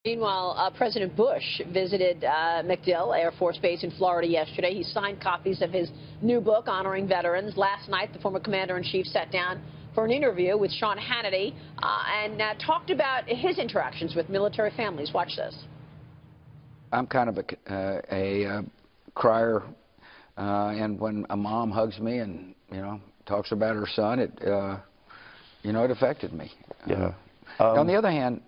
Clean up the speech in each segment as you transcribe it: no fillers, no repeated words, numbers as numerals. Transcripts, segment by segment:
Meanwhile, President Bush visited MacDill Air Force Base in Florida yesterday. He signed copies of his new book, Honoring Veterans. Last night, the former commander-in-chief sat down for an interview with Sean Hannity and talked about his interactions with military families. Watch this. I'm kind of a crier, and when a mom hugs me and, talks about her son, it affected me. Yeah. On the other hand,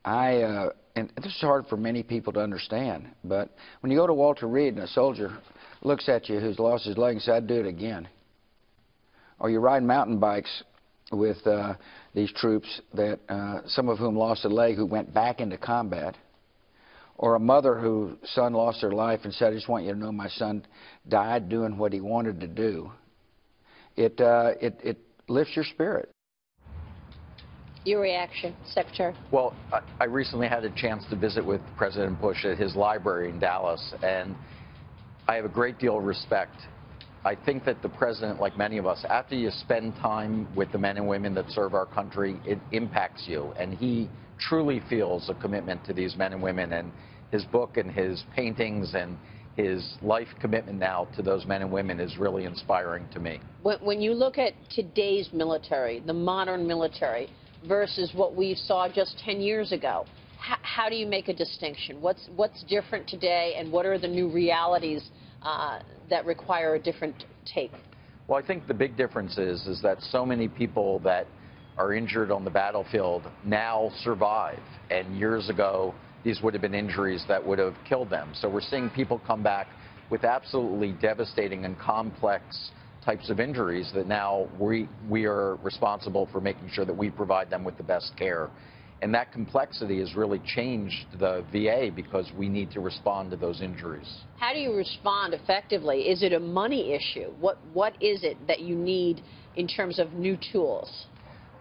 and this is hard for many people to understand, but when you go to Walter Reed and a soldier looks at you who's lost his leg and says, I'd do it again. Or you ride mountain bikes with these troops that some of whom lost a leg who went back into combat. Or a mother whose son lost their life and said, I just want you to know my son died doing what he wanted to do. It lifts your spirit. Your reaction, Secretary? Well, I recently had a chance to visit with President Bush at his library in Dallas, and I have a great deal of respect. I think that the president, like many of us, after you spend time with the men and women that serve our country, it impacts you, and he truly feels a commitment to these men and women, and his book and his paintings and his life commitment now to those men and women is really inspiring to me. When you look at today's military, the modern military, versus what we saw just 10 years ago, how do you make a distinction? What's different today, and what are the new realities that require a different take? Well, I think the big difference is that so many people that are injured on the battlefield now survive, and years ago these would have been injuries that would have killed them. So we're seeing people come back with absolutely devastating and complex types of injuries that now we are responsible for making sure that we provide them with the best care. And that complexity has really changed the VA because we need to respond to those injuries. How do you respond effectively? Is it a money issue? What is it that you need in terms of new tools?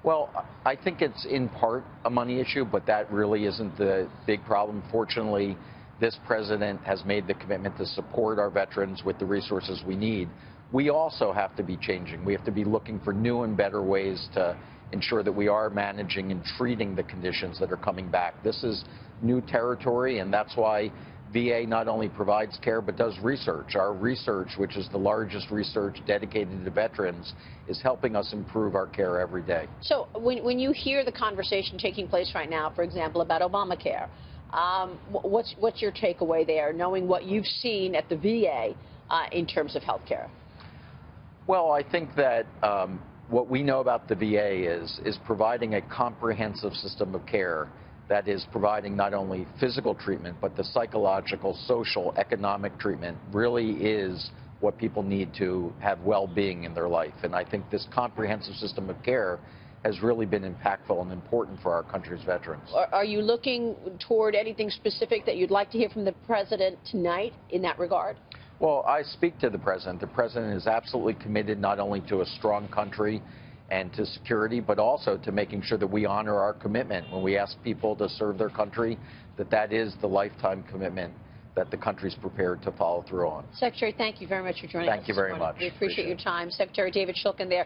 Well, I think it's in part a money issue, but that really isn't the big problem. Fortunately, this president has made the commitment to support our veterans with the resources we need. We also have to be changing. We have to be looking for new and better ways to ensure that we are managing and treating the conditions that are coming back. This is new territory, and that's why VA not only provides care but does research. Our research, which is the largest research dedicated to veterans, is helping us improve our care every day. So when you hear the conversation taking place right now, for example, about Obamacare, what's your takeaway there, knowing what you've seen at the VA in terms of health care? Well, I think that what we know about the VA is providing a comprehensive system of care that is providing not only physical treatment, but the psychological, social, economic treatment really is what people need to have well-being in their life. And I think this comprehensive system of care has really been impactful and important for our country's veterans. Are you looking toward anything specific that you'd like to hear from the president tonight in that regard? Well, I speak to the president. The president is absolutely committed not only to a strong country and to security, but also to making sure that we honor our commitment when we ask people to serve their country, that is the lifetime commitment that the country's prepared to follow through on. Secretary, thank you very much for joining us. Thank you very much. We appreciate your time. Secretary David Shulkin there.